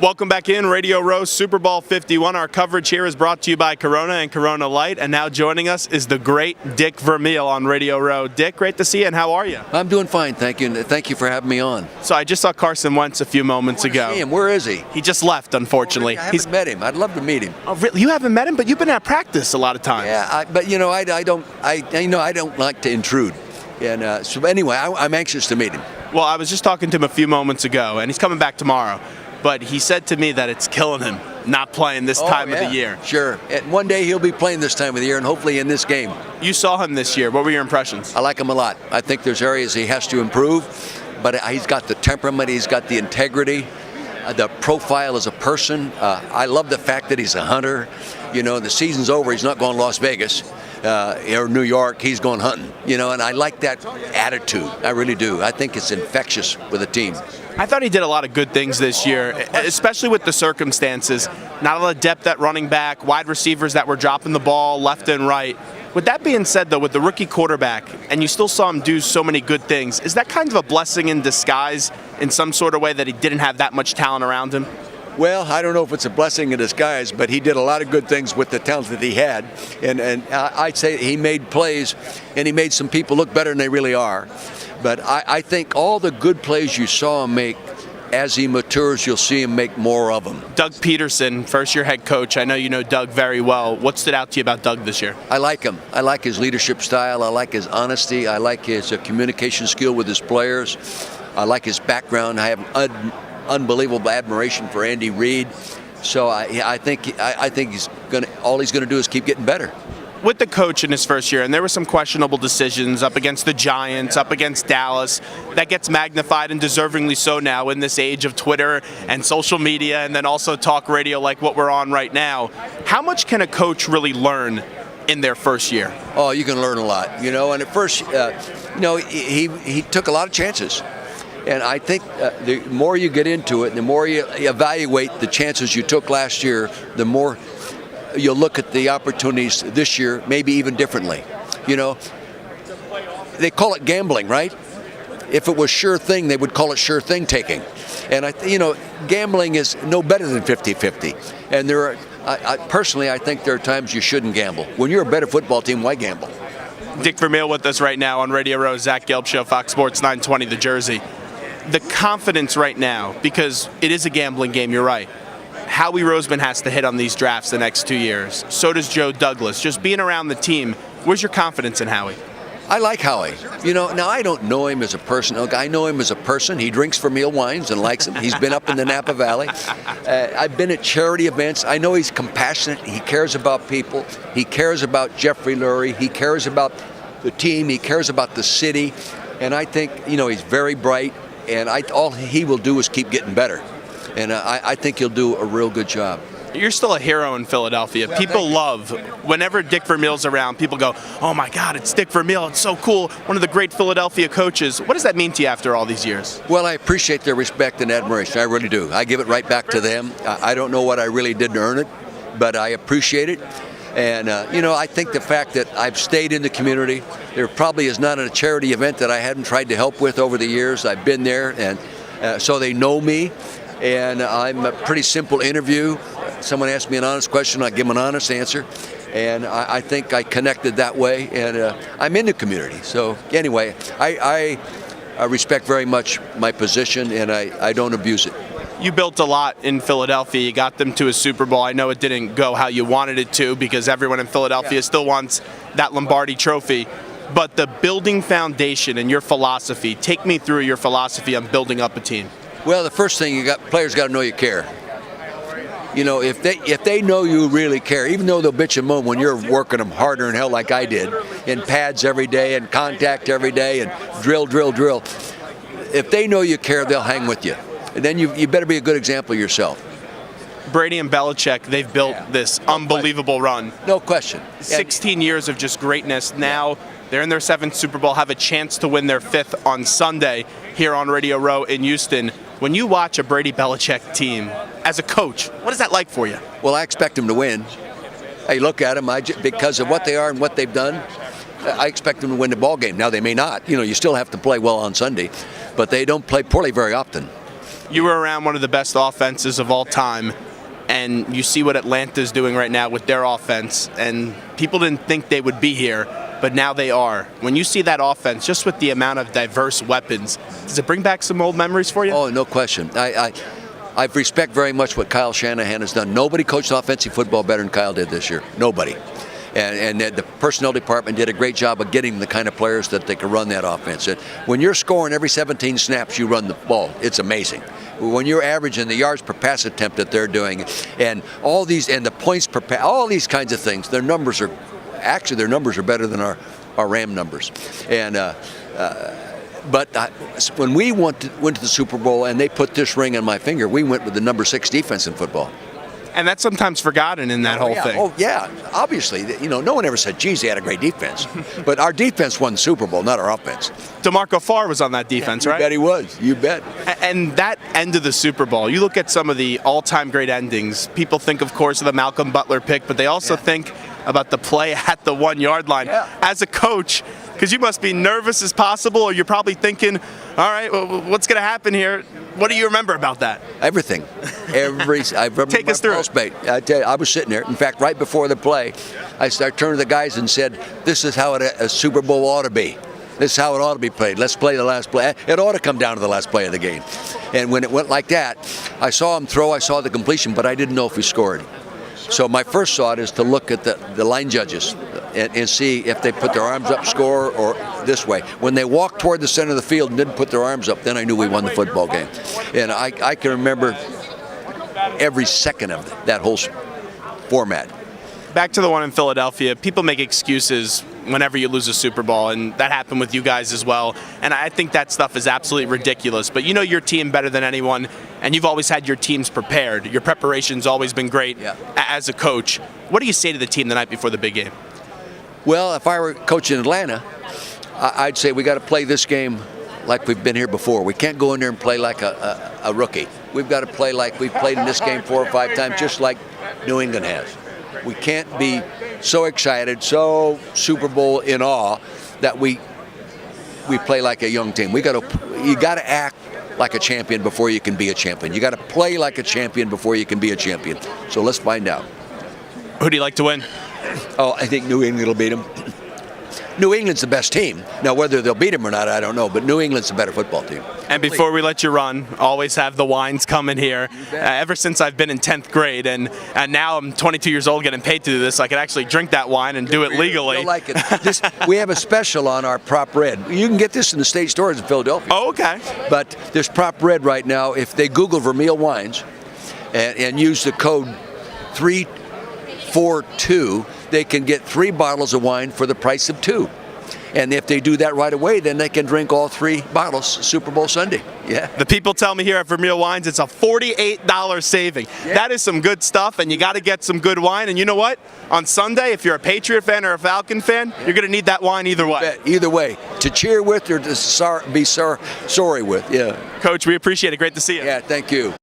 Welcome back in Radio Row Super Bowl 51. Our coverage here is brought to you by Corona and Corona Light. And now joining us is the great Dick Vermeil on Radio Row. Dick, great to see you, and how are you? I'm doing fine, thank you. And thank you for having me on. So I just saw Carson Wentz a few moments ago. See him. Where is he? He just left, unfortunately. I haven't met him. I'd love to meet him. Oh, really? You haven't met him, but you've been at practice a lot of times. Yeah, but I don't like to intrude. And so anyway, I'm anxious to meet him. Well, I was just talking to him a few moments ago, and he's coming back tomorrow. But he said to me that it's killing him not playing this time of the year. Sure. And one day he'll be playing this time of the year, and hopefully in this game. You saw him this year. What were your impressions? I like him a lot. I think there's areas he has to improve, but he's got the temperament, he's got the integrity, the profile as a person. I love the fact that he's a hunter. You know, the season's over, he's not going to Las Vegas or New York, he's going hunting. You know, and I like that attitude. I really do. I think it's infectious with a team. I thought he did a lot of good things this year, especially with the circumstances. Not a lot of depth at running back, wide receivers that were dropping the ball left and right. With that being said, though, with the rookie quarterback, and you still saw him do so many good things, is that kind of a blessing in disguise in some sort of way that he didn't have that much talent around him? Well, I don't know if it's a blessing in disguise, but he did a lot of good things with the talent that he had. And I'd say he made plays, and he made some people look better than they really are. But I think all the good plays you saw him make, as he matures, you'll see him make more of them. Doug Peterson, first-year head coach. I know you know Doug very well. What stood out to you about Doug this year? I like him. I like his leadership style. I like his honesty. I like his communication skill with his players. I like his background. I have unbelievable admiration for Andy Reid. So I think all he's gonna do is keep getting better. With the coach in his first year, and there were some questionable decisions up against the Giants, up against Dallas, that gets magnified and deservingly so now in this age of Twitter and social media, and then also talk radio like what we're on right now. How much can a coach really learn in their first year? Oh, you can learn a lot, you know. And at first, he took a lot of chances. And I think the more you get into it, the more you evaluate the chances you took last year, the more you'll look at the opportunities this year, maybe even differently. You know, they call it gambling, right? If it was sure thing, they would call it sure thing taking. And gambling is no better than 50-50. And personally, I think there are times you shouldn't gamble. When you're a better football team, why gamble? Dick Vermeil with us right now on Radio Row, Zach Gelb Show, Fox Sports 920, The Jersey. The confidence right now, because it is a gambling game, you're right. Howie Roseman has to hit on these drafts the next 2 years. So does Joe Douglas. Just being around the team, where's your confidence in Howie? I like Howie. You know, now I don't know him as a person. I know him as a person. He drinks Vermeil wines and likes them. He's been up in the Napa Valley. I've been at charity events. I know he's compassionate. He cares about people. He cares about Jeffrey Lurie. He cares about the team. He cares about the city. And I think, he's very bright. And all he will do is keep getting better. And I think he'll do a real good job. You're still a hero in Philadelphia. People love, whenever Dick Vermeil's around, people go, oh my God, it's Dick Vermeil. It's so cool. One of the great Philadelphia coaches. What does that mean to you after all these years? Well, I appreciate their respect and admiration. I really do. I give it right back to them. I don't know what I really did to earn it, but I appreciate it. And, I think the fact that I've stayed in the community, there probably is not a charity event that I haven't tried to help with over the years. I've been there, and so they know me. And I'm a pretty simple interview. Someone asks me an honest question, I give them an honest answer. And I think I connected that way, and I'm in the community. So anyway, I respect very much my position, and I don't abuse it. You built a lot in Philadelphia. You got them to a Super Bowl. I know it didn't go how you wanted it to, because everyone in Philadelphia still wants that Lombardi trophy. But the building foundation and your philosophy, take me through your philosophy on building up a team. Well, the first thing players got to know you care. If they know you really care, even though they'll bitch and moan when you're working them harder than hell like I did, in pads every day and contact every day and drill. If they know you care, they'll hang with you. And then you better be a good example yourself. Brady and Belichick, they've built this unbelievable run. No question. 16 years of just greatness. Now they're in their 7th Super Bowl, have a chance to win their 5th on Sunday here on Radio Row in Houston. When you watch a Brady Belichick team, as a coach, what is that like for you? Well, I expect them to win. I look at them because of what they are and what they've done. I expect them to win the ball game. Now, they may not. You still have to play well on Sunday, but they don't play poorly very often. You were around one of the best offenses of all time, and you see what Atlanta's doing right now with their offense, and people didn't think they would be here, but now they are. When you see that offense, just with the amount of diverse weapons, does it bring back some old memories for you? Oh, no question. I respect very much what Kyle Shanahan has done. Nobody coached offensive football better than Kyle did this year. Nobody. And the personnel department did a great job of getting the kind of players that they could run that offense. And when you're scoring every 17 snaps, you run the ball. It's amazing. When you're averaging the yards per pass attempt that they're doing, and all these, and the points per pass, all these kinds of things, their numbers are better than our Ram numbers. And but when we went to the Super Bowl and they put this ring on my finger, we went with the number 6 defense in football. And that's sometimes forgotten in that whole thing. Oh, yeah. Obviously, no one ever said, geez, they had a great defense. But our defense won the Super Bowl, not our offense. DeMarco Farr was on that defense, right? You bet he was. You bet. And that end of the Super Bowl, you look at some of the all-time great endings. People think, of course, of the Malcolm Butler pick, but they also think about the play at the 1-yard line. Yeah. As a coach, because you must be nervous as possible, or you're probably thinking, all right, well, what's going to happen here? What do you remember about that? Everything. I remember Take us through it. I tell you, I was sitting there. In fact, right before the play, I turned to the guys and said, this is how a Super Bowl ought to be. This is how it ought to be played. Let's play the last play. It ought to come down to the last play of the game. And when it went like that, I saw him throw, I saw the completion, but I didn't know if he scored. So my first thought is to look at the line judges and see if they put their arms up, score, or this way. When they walked toward the center of the field and didn't put their arms up, then I knew we won the football game. And I can remember every second of that whole format. Back to the one in Philadelphia, people make excuses whenever you lose a Super Bowl, and that happened with you guys as well. And I think that stuff is absolutely ridiculous. But you know your team better than anyone, and you've always had your teams prepared. Your preparation's always been great as a coach. What do you say to the team the night before the big game? Well, if I were coaching Atlanta, I'd say we got to play this game like we've been here before. We can't go in there and play like a rookie. We've got to play like we've played in this game 4 or 5 times, just like New England has. We can't be so excited, so Super Bowl in awe that we play like a young team. You got to act like a champion before you can be a champion. You got to play like a champion before you can be a champion. So let's find out. Who do you like to win? Oh, I think New England will beat them. New England's the best team. Now, whether they'll beat them or not, I don't know. But New England's the better football team. And before we let you run, always have the wines coming here. Ever since I've been in 10th grade, and now I'm 22 years old getting paid to do this, I can actually drink that wine and do it legally. You'll like it. We have a special on our prop red. You can get this in the state stores in Philadelphia. Oh, okay. But there's prop red right now. If they Google Vermeil wines and use the code 342, they can get 3 bottles of wine for the price of 2. And if they do that right away, then they can drink all 3 bottles Super Bowl Sunday. Yeah. The people tell me here at Vermeil Wines it's a $48 saving. Yeah. That is some good stuff, and you got to get some good wine. And you know what? On Sunday, if you're a Patriot fan or a Falcon fan, you're going to need that wine either way. Either way, to cheer with or to be sorry with. Yeah. Coach, we appreciate it. Great to see you. Yeah, thank you.